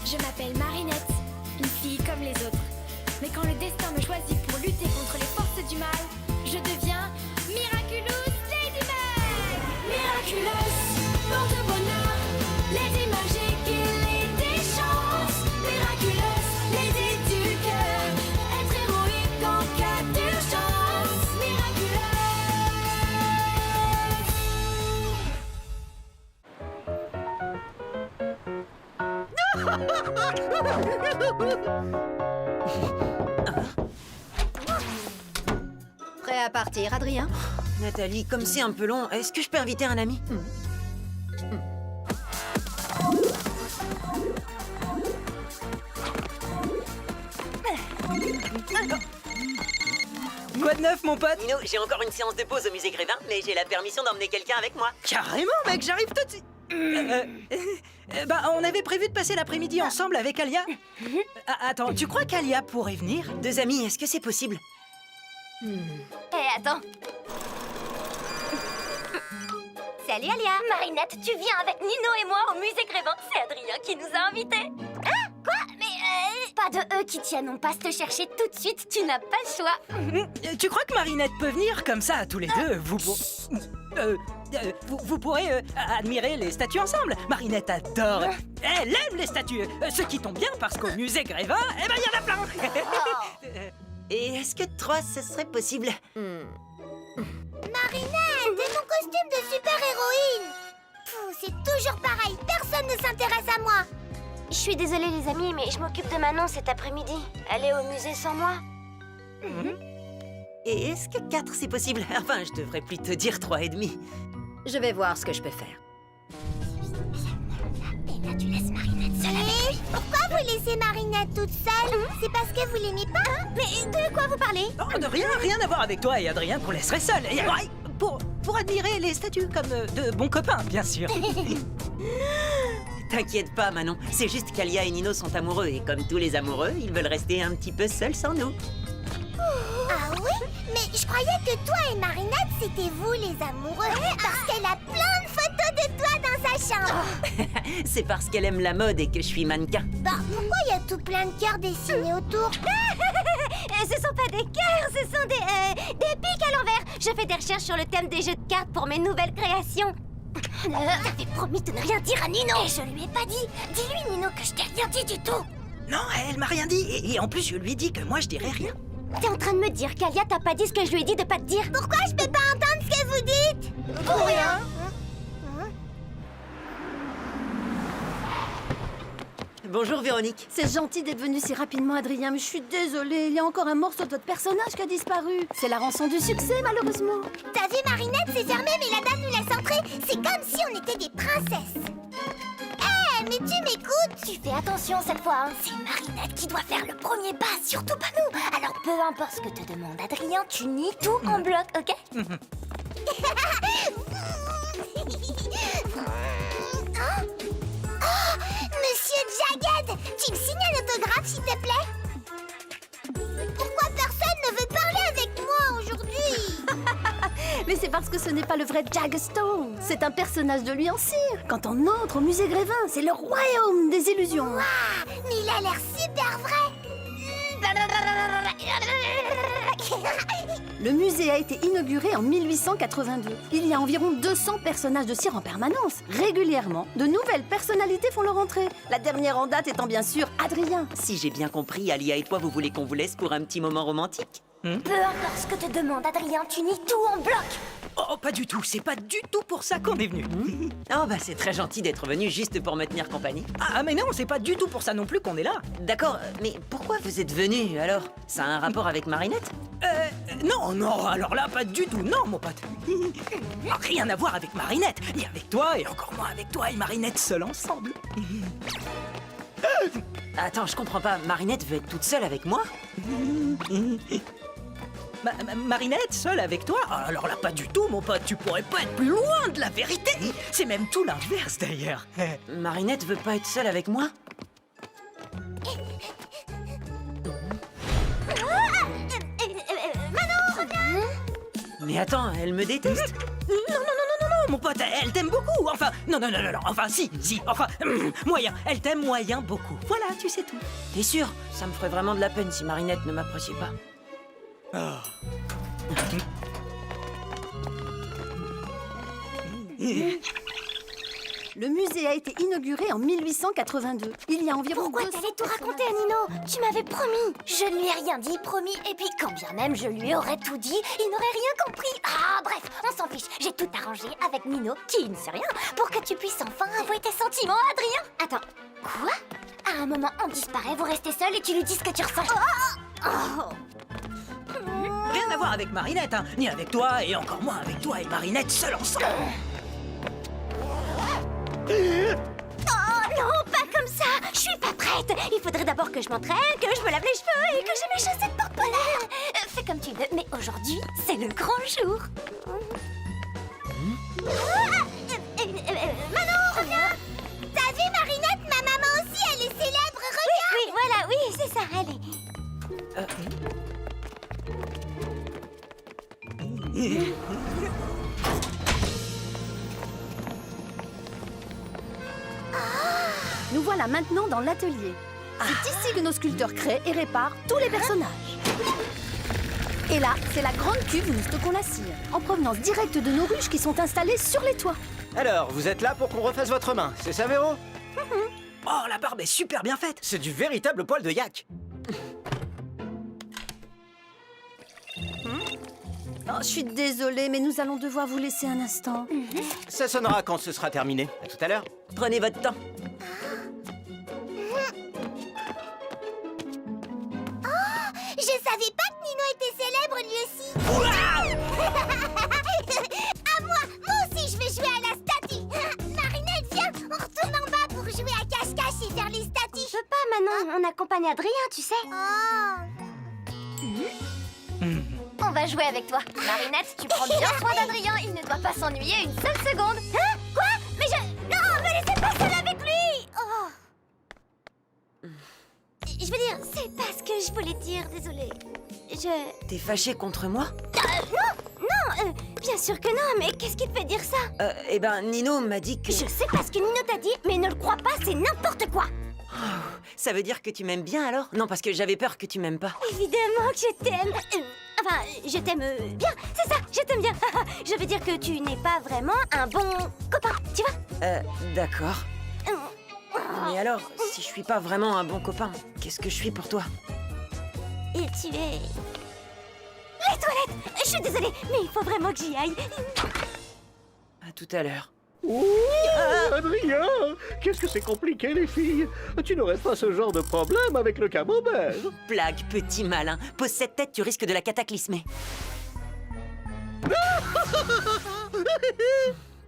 Je m'appelle Marinette, une fille comme les autres. Mais quand le destin me choisit pour lutter contre les forces du mal, je deviens Miraculous Ladybug. Miraculous, porte-bonheur, Lady magique et Lady chance. Miraculous, Lady du cœur, être héroïque en cas d'urgence. Prêt à partir, Adrien? Nathalie, comme c'est un peu long, est-ce que je peux inviter un ami? Quoi de neuf, mon pote? Nino, j'ai encore une séance de pause au musée Grévin, mais j'ai la permission d'emmener quelqu'un avec moi. Carrément, mec, j'arrive tout de suite. On avait prévu de passer l'après-midi ensemble avec Alia. Attends, tu crois qu'Alia pourrait venir? Deux amis, est-ce que c'est possible? Attends. Salut Alia. Marinette, tu viens avec Nino et moi au musée Grévin. C'est Adrien qui nous a invités. Hein? Quoi? Mais pas de eux qui tiennent, on passe te chercher tout de suite, tu n'as pas le choix. Tu crois que Marinette peut venir? Comme ça, tous les deux, vous pourrez admirer les statues ensemble. Marinette adore. Elle aime les statues. Ce qui tombe bien parce qu'au musée Grévin, il y en a plein. Et est-ce que trois, ce serait possible? Marinette, et mon costume de super-héroïne. C'est toujours pareil, personne ne s'intéresse à moi. Je suis désolée les amis, mais je m'occupe de Manon cet après-midi. Elle est au musée sans moi. Et est-ce que 4 c'est possible? Enfin, je devrais plutôt dire 3 et demi. Je vais voir ce que je peux faire. Et là, tu laisses Marinette seule avec lui. Pourquoi vous laissez Marinette toute seule? C'est parce que vous l'aimez pas? Mais de quoi vous parlez? Non, de rien à voir avec toi et Adrien qu'on laisserait seul. Et, pour admirer les statues comme de bons copains, bien sûr. T'inquiète pas, Manon. C'est juste qu'Alia et Nino sont amoureux et comme tous les amoureux, ils veulent rester un petit peu seuls sans nous. Ah oui? Mais je croyais que toi et Marinette, c'était vous les amoureux. Parce qu'elle a plein de photos de toi dans sa chambre. C'est parce qu'elle aime la mode et que je suis mannequin. Bah, pourquoi il y a tout plein de cœurs dessinés autour? Ce sont pas des cœurs, ce sont des pics à l'envers. Je fais des recherches sur le thème des jeux de cartes pour mes nouvelles créations. T'avais promis de ne rien dire à Nino. Et je lui ai pas dit. Dis-lui, Nino, que je t'ai rien dit du tout. Non, elle m'a rien dit. Et en plus, je lui ai dit que moi, je dirais rien. T'es en train de me dire qu'Alia t'a pas dit ce que je lui ai dit de pas te dire? Pourquoi je peux pas entendre ce que vous dites? Pour rien. Bonjour, Véronique. C'est gentil d'être venu si rapidement, Adrien, mais je suis désolée. Il y a encore un morceau de votre personnage qui a disparu. C'est la rançon du succès, malheureusement. T'as vu, Marinette, c'est fermé, mais la dame nous laisse entrer. C'est comme si on était des princesses. Mais tu m'écoutes? Tu fais attention cette fois, hein. C'est Marinette qui doit faire le premier pas, surtout pas nous. Alors peu importe ce que te demande Adrien, tu nies tout en bloc, ok? Monsieur Jagged, tu me signes un autographe, s'il te plaît? Pourquoi personne ne veut parler avec moi aujourd'hui? Mais c'est parce que ce n'est pas le vrai Jagstone. C'est un personnage de lui en cire. Quand on entre au musée Grévin, c'est le royaume des illusions. Waouh, mais il a l'air super vrai. Le musée a été inauguré en 1882. Il y a environ 200 personnages de cire en permanence. Régulièrement, de nouvelles personnalités font leur entrée. La dernière en date étant bien sûr Adrien. Si j'ai bien compris, Alia et toi, vous voulez qu'on vous laisse pour un petit moment romantique? Peu importe ce que te demande Adrien, tu nies tout en bloc. Oh, pas du tout. C'est pas du tout pour ça qu'on est venu. Oh, bah c'est très gentil d'être venu juste pour me tenir compagnie. Ah, mais non, c'est pas du tout pour ça non plus qu'on est là. D'accord, mais pourquoi vous êtes venu alors? Ça a un rapport avec Marinette? Non, alors là, pas du tout. Non, mon pote. Rien à voir avec Marinette, ni avec toi, et encore moins avec toi et Marinette seuls ensemble. Attends, je comprends pas. Marinette veut être toute seule avec moi? Marinette, seule avec toi? Alors là, pas du tout, mon pote. Tu pourrais pas être plus loin de la vérité. C'est même tout l'inverse, d'ailleurs. Marinette veut pas être seule avec moi? Manon, reviens. Mais attends, elle me déteste? Non, mon pote, elle t'aime beaucoup. Enfin, non, enfin, si, enfin, moyen. Elle t'aime moyen beaucoup. Voilà, tu sais tout. T'es sûr? Ça me ferait vraiment de la peine si Marinette ne m'appréciait pas. Le musée a été inauguré en 1882. Il y a environ Pourquoi 200 t'allais tout raconter à Nino? Tu m'avais promis. Je ne lui ai rien dit, promis. Et puis, quand bien même je lui aurais tout dit, il n'aurait rien compris. Ah, bref, on s'en fiche. J'ai tout arrangé avec Nino, qui ne sait rien, pour que tu puisses enfin avouer tes sentiments, Adrien. Attends, quoi? À un moment, on disparaît, vous restez seul et tu lui dis ce que tu ressens. Rien à voir avec Marinette, hein. Ni avec toi, et encore moins avec toi et Marinette seuls ensemble. Oh non, pas comme ça. Je suis pas prête. Il faudrait d'abord que je m'entraîne, que je me lave les cheveux et que j'ai mes chaussettes porte-polaires. Fais comme tu veux, mais aujourd'hui, c'est le grand jour. Manon, reviens. T'as vu Marinette, ma maman aussi, elle est célèbre, regarde. Oui, voilà, oui, c'est ça, allez. Nous voilà maintenant dans l'atelier. C'est ici que nos sculpteurs créent et réparent tous les personnages. Et là, c'est la grande cuve où nous stockons la cire, en provenance directe de nos ruches qui sont installées sur les toits. Alors, vous êtes là pour qu'on refasse votre main, c'est ça, Véro? Oh, la barbe est super bien faite. C'est du véritable poil de yak. Oh, je suis désolée, mais nous allons devoir vous laisser un instant. Ça sonnera quand ce sera terminé. À tout à l'heure. Prenez votre temps. Je savais pas que Nino était célèbre lui aussi. À moi aussi je vais jouer à la statue. Marinette, viens, on retourne en bas pour jouer à cache-cache et faire les statues. Je peux pas, Manon, on accompagne Adrien, tu sais. On va jouer avec toi. Marinette, tu prends bien soin d'Adrien, il ne doit pas s'ennuyer une seule seconde. Hein? Quoi? Mais non, me laissez pas seule avec lui. Je veux dire, c'est pas ce que je voulais dire, désolée. T'es fâché contre moi? Non, bien sûr que non, mais qu'est-ce qui te fait dire ça? Eh ben, Nino m'a dit que... Je sais pas ce que Nino t'a dit, mais ne le crois pas, c'est n'importe quoi. Ça veut dire que tu m'aimes bien alors? Non, parce que j'avais peur que tu m'aimes pas. Évidemment que je t'aime. Enfin, je t'aime bien, c'est ça, je t'aime bien. Je veux dire que tu n'es pas vraiment un bon copain, tu vois? D'accord. Mais alors, si je suis pas vraiment un bon copain, qu'est-ce que je suis pour toi? Et tu es... Les toilettes. Je suis désolée, mais il faut vraiment que j'y aille. À tout à l'heure. Adrien, qu'est-ce que c'est compliqué, les filles? Tu n'aurais pas ce genre de problème avec le camembert? Blague, petit malin. Pose cette tête, tu risques de la cataclysmer.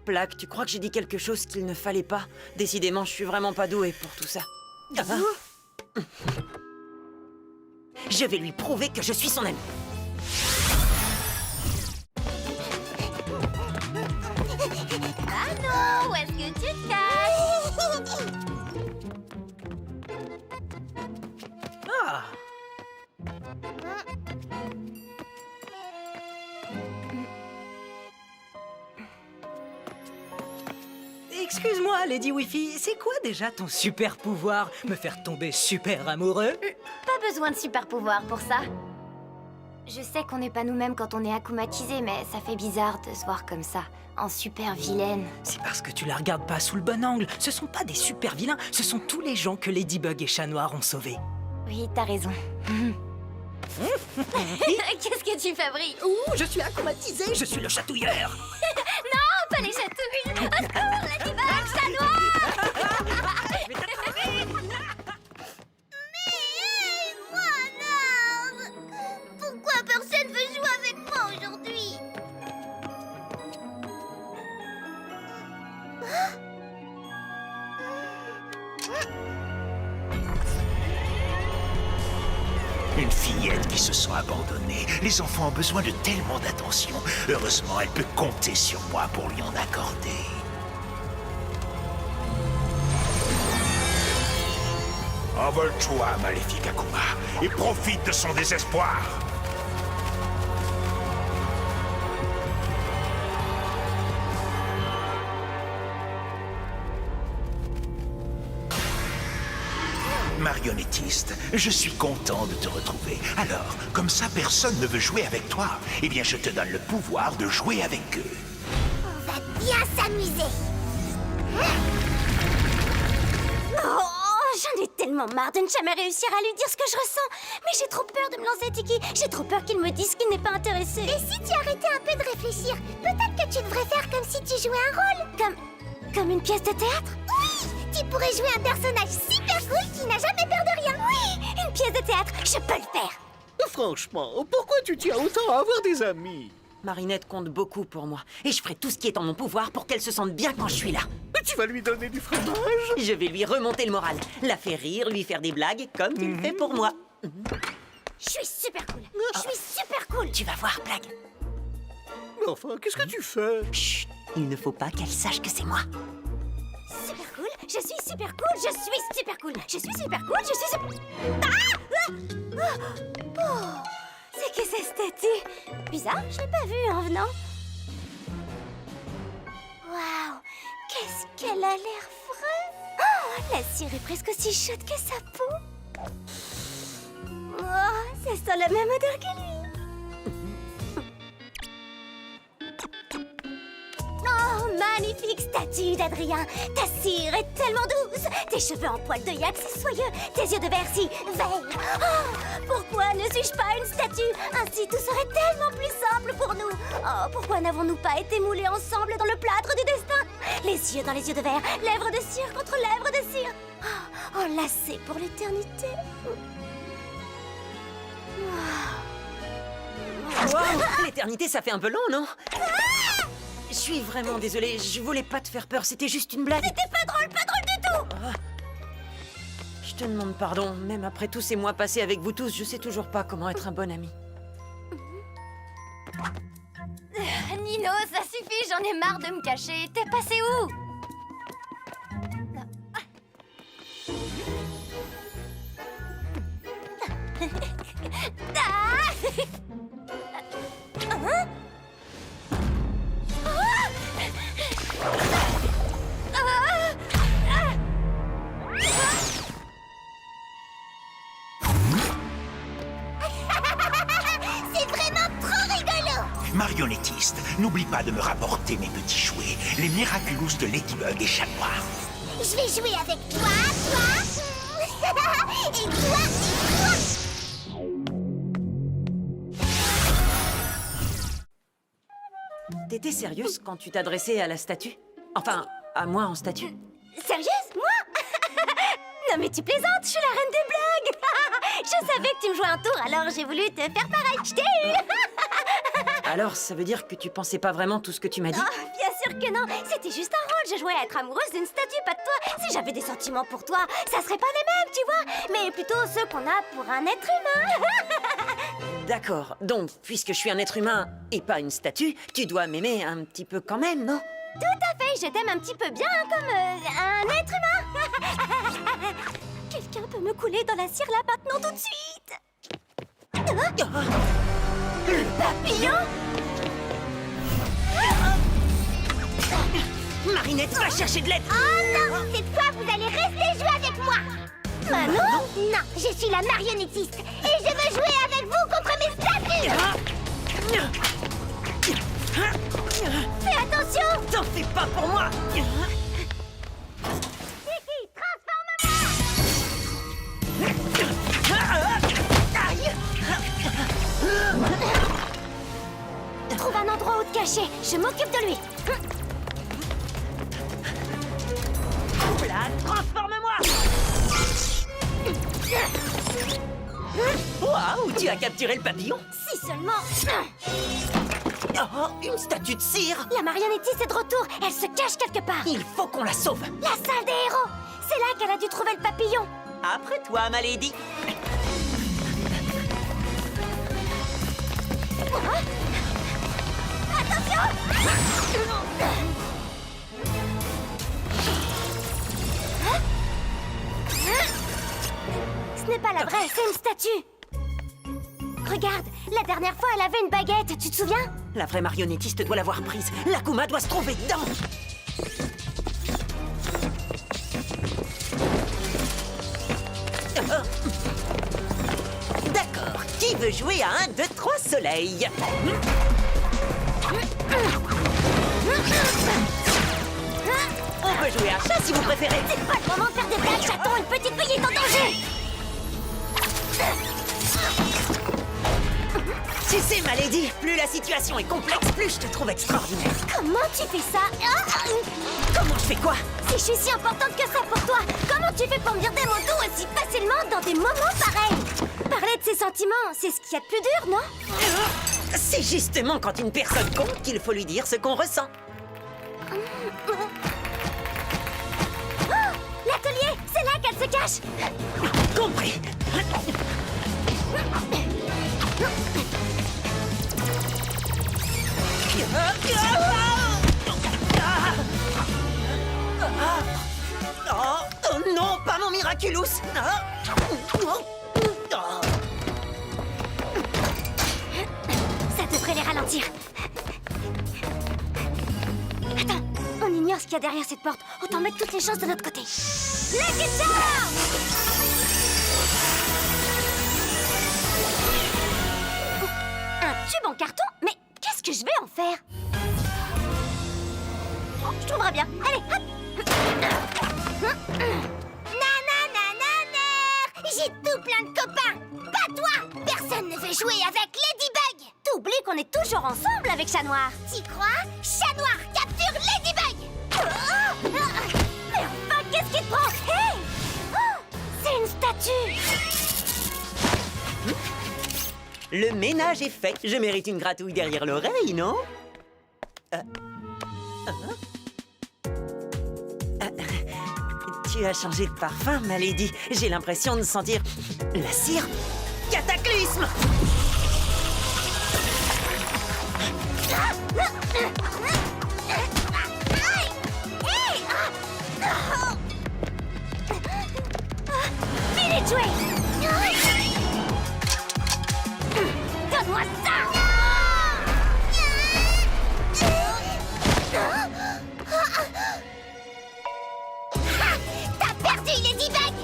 Plaque, tu crois que j'ai dit quelque chose qu'il ne fallait pas? Décidément, je suis vraiment pas douée pour tout ça. Je vais lui prouver que je suis son ami. Ah non, où est-ce que tu te caches? Ah. Excuse-moi, Lady Wifi, c'est quoi déjà ton super pouvoir? Me faire tomber super amoureux? Pas besoin de super pouvoir pour ça. Je sais qu'on n'est pas nous-mêmes quand on est akumatisé, mais ça fait bizarre de se voir comme ça, en super vilaine. C'est parce que tu la regardes pas sous le bon angle. Ce sont pas des super vilains, ce sont tous les gens que Ladybug et Chat Noir ont sauvés. Oui, t'as raison. Qu'est-ce que tu fabriques? Ouh, je suis akumatisé, je suis le chatouilleur. Non, pas les chatouilles! Au secours, Ladybug, Chat Noir! Pourquoi personne veut jouer avec moi aujourd'hui? Une fillette qui se sent abandonnée. Les enfants ont besoin de tellement d'attention. Heureusement, elle peut compter sur moi pour lui en accorder. Envole-toi, maléfique Akuma, et profite de son désespoir. Marionnettiste, je suis content de te retrouver. Alors, comme ça personne ne veut jouer avec toi, eh bien je te donne le pouvoir de jouer avec eux. On va bien s'amuser. Oh, j'en ai tellement marre de ne jamais réussir à lui dire ce que je ressens. Mais j'ai trop peur de me lancer, Tiki. J'ai trop peur qu'il me dise qu'il n'est pas intéressé. Et si tu arrêtais un peu de réfléchir, peut-être que tu devrais faire comme si tu jouais un rôle. Comme une pièce de théâtre? Oui! Tu pourrais jouer un personnage super cool qui n'a jamais peur de rien. Oui! Une pièce de théâtre, je peux le faire. Franchement, pourquoi tu tiens autant à avoir des amis? Marinette compte beaucoup pour moi. Et je ferai tout ce qui est en mon pouvoir pour qu'elle se sente bien quand je suis là. Mais tu vas lui donner du fromage? Je vais lui remonter le moral. La faire rire, lui faire des blagues, comme tu le fais pour moi. Je suis super cool. Je suis super cool. Tu vas voir, blague. Mais enfin, qu'est-ce que tu fais? Chut, il ne faut pas qu'elle sache que c'est moi. Super cool, je suis super cool, je suis super cool, je suis super cool, je suis super... Oh, c'est que cette statue? Bizarre, je l'ai pas vue en venant. Waouh, qu'est-ce qu'elle a l'air fraîche. Oh, la cire est presque aussi chaude que sa peau. Oh, ça sent la même odeur que lui. Oh, magnifique statue d'Adrien. Ta cire est tellement douce. Tes cheveux en poil de yak si soyeux. Tes yeux de verre si verts. Oh, pourquoi ne suis-je pas une statue? Ainsi tout serait tellement plus simple pour nous. Oh, pourquoi n'avons-nous pas été moulés ensemble dans le plâtre du destin? Les yeux dans les yeux de verre, lèvres de cire contre lèvres de cire. Oh, enlacés pour l'éternité. Wow, l'éternité, ça fait un peu long, non? Je suis vraiment désolée, je voulais pas te faire peur, c'était juste une blague. C'était pas drôle du tout. Je te demande pardon, même après tous ces mois passés avec vous tous, je sais toujours pas comment être un bon ami. Nino, ça suffit, j'en ai marre de me cacher. T'es passé où? C'est vraiment trop rigolo. Marionnettiste, n'oublie pas de me rapporter mes petits jouets, les Miraculous de Ladybug et Chat Noir. Je vais jouer avec toi et toi. T'étais sérieuse quand tu t'adressais à la statue? Enfin, à moi en statue. Sérieuse, moi? Non mais tu plaisantes, je suis la reine des blagues. Je savais que tu me jouais un tour, alors j'ai voulu te faire pareil. Je t'ai eu. Alors, ça veut dire que tu pensais pas vraiment tout ce que tu m'as dit? Oh, bien sûr que non. C'était juste un rôle. Je jouais à être amoureuse d'une statue, pas de toi. Si j'avais des sentiments pour toi, ça serait pas les mêmes, tu vois. Mais plutôt ceux qu'on a pour un être humain. D'accord, donc, puisque je suis un être humain et pas une statue, tu dois m'aimer un petit peu quand même, non? Tout à fait, je t'aime un petit peu bien comme un être humain. Quelqu'un peut me couler dans la cire là maintenant tout de suite. Le papillon? Marinette, va chercher de l'aide! Oh non, cette fois vous allez rester jouer avec moi. Non, non, je suis la marionnettiste et je veux jouer avec vous contre mes statues. Fais attention. T'en fais pas pour moi! Tiki, transforme-moi. Trouve un endroit où te cacher, je m'occupe de lui. Là, transforme-moi! Waouh, tu as capturé le papillon? Si seulement... Oh, une statue de cire! La marionnettiste est de retour, elle se cache quelque part. Il faut qu'on la sauve! La salle des héros. C'est là qu'elle a dû trouver le papillon. Après toi, ma lady! Attention! Ce n'est pas la vraie, c'est une statue. Regarde, la dernière fois, elle avait une baguette, tu te souviens? La vraie marionnettiste doit l'avoir prise. L'Akuma doit se trouver dedans! veut jouer à 1, 2, 3 soleil. On peut jouer à chat si vous préférez. C'est pas le moment de faire des blagues, chaton. Une petite fille est en danger. Tu sais, ma lady, plus la situation est complexe, plus je te trouve extraordinaire. Comment tu fais ça? Comment je fais quoi? Si je suis si importante que ça pour toi, comment tu fais pour me dire des mots doux aussi facilement dans des moments pareils? Parler de ses sentiments, c'est ce qu'il y a de plus dur, non? C'est justement quand une personne compte qu'il faut lui dire ce qu'on ressent. Oh, l'atelier, c'est là qu'elle se cache. Compris. Oh non, pas mon Miraculous. Ça devrait les ralentir. Attends, on ignore ce qu'il y a derrière cette porte. Autant mettre toutes les chances de notre côté. Lucky Charm! Un tube en carton? Mais qu'est-ce que je vais en faire? Je trouverai bien. Allez, hop! J'ai tout plein de copains! Pas toi! Personne ne veut jouer avec Ladybug! T'oublies qu'on est toujours ensemble avec Chat Noir! T'y crois? Chat Noir capture Ladybug! Mais enfin, qu'est-ce qui te prend? Hey! Oh, c'est une statue! Le ménage est fait. Je mérite une gratouille derrière l'oreille, non? Tu as changé de parfum, ma lady. J'ai l'impression de sentir la cire. Cataclysme! File et jouer! Donne-moi ça! T'as perdu, Ladybug!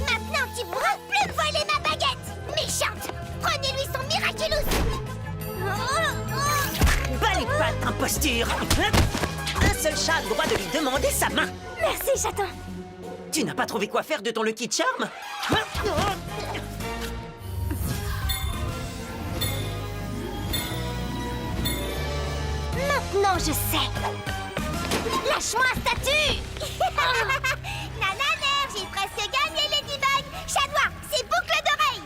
Maintenant, tu pourras plus me voler ma baguette! Méchante! Prenez-lui son Miraculous! Bas les pattes, imposture! Un seul chat a le droit de lui demander sa main. Merci, chaton! Tu n'as pas trouvé quoi faire de ton Lucky Charm? Maintenant, je sais! Lâche-moi, statue! Nananer, j'ai presque gagné, Ladybug! Chat Noir, c'est boucle d'oreille!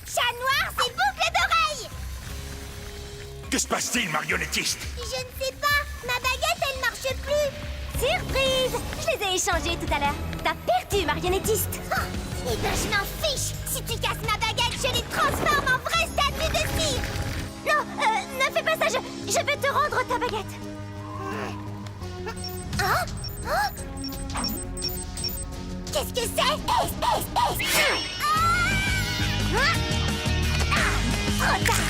Chat Noir, c'est boucle d'oreille! Que se passe-t-il, marionnettiste? Je ne sais pas, ma baguette, elle marche plus! Surprise! Je les ai échangés tout à l'heure. T'as perdu, marionnettiste! Eh ben, je m'en fiche! Si tu casses ma baguette, je les transforme en vraie statue de cire! Non, ne fais pas ça, je vais te rendre ta baguette! Qu'est-ce que c'est? Trop tard!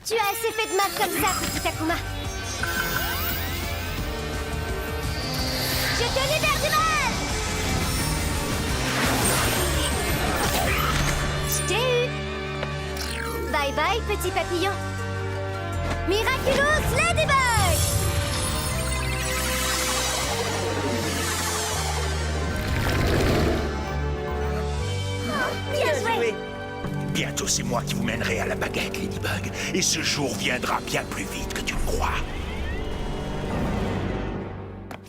Tu as assez fait de mal comme ça, petit Takuma! Je te libère du mal! Je t'ai eu! Bye bye, petit papillon! Miraculous Ladybug! Bien joué! Bientôt, c'est moi qui vous mènerai à la baguette, Ladybug. Et ce jour viendra bien plus vite que tu le crois.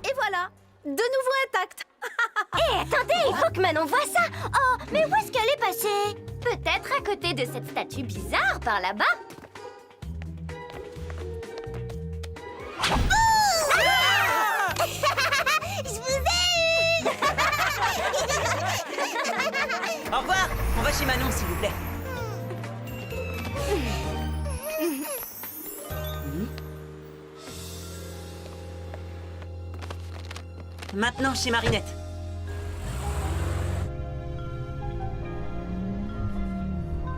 Et voilà, de nouveau intact. Hé, attendez, il faut que Manon voie ça! Oh, mais où est-ce qu'elle est passée? Peut-être à côté de cette statue bizarre par là-bas? Je vous ai eu! Au revoir. On va chez Manon, s'il vous plaît. Maintenant, chez Marinette.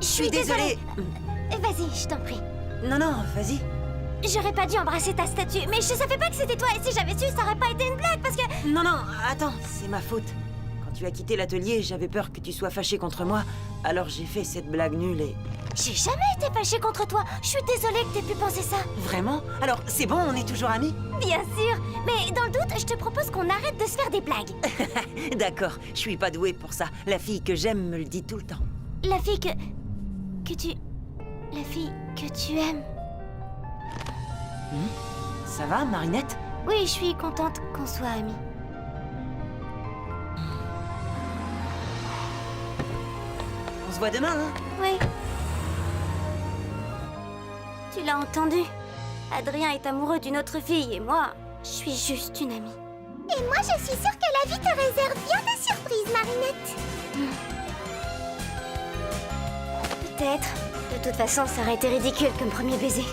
Je suis désolée. Vas-y, je t'en prie. Non, non, vas-y. J'aurais pas dû embrasser ta statue, mais je savais pas que c'était toi, et si j'avais su, ça aurait pas été une blague, parce que... Non, non, attends, c'est ma faute. Quand tu as quitté l'atelier, j'avais peur que tu sois fâché contre moi, alors j'ai fait cette blague nulle et... J'ai jamais été fâchée contre toi. Je suis désolée que t'aies pu penser ça. Vraiment? Alors, c'est bon, on est toujours amis? Bien sûr, mais dans le doute, je te propose qu'on arrête de se faire des blagues. D'accord, je suis pas douée pour ça. La fille que j'aime me le dit tout le temps. La fille que tu... La fille que tu aimes. Ça va, Marinette? Oui, je suis contente qu'on soit amis. On se voit demain, hein? Oui. Tu l'as entendu. Adrien est amoureux d'une autre fille et moi, je suis juste une amie. Et moi, je suis sûre que la vie te réserve bien des surprises, Marinette. Peut-être. De toute façon, ça aurait été ridicule comme premier baiser.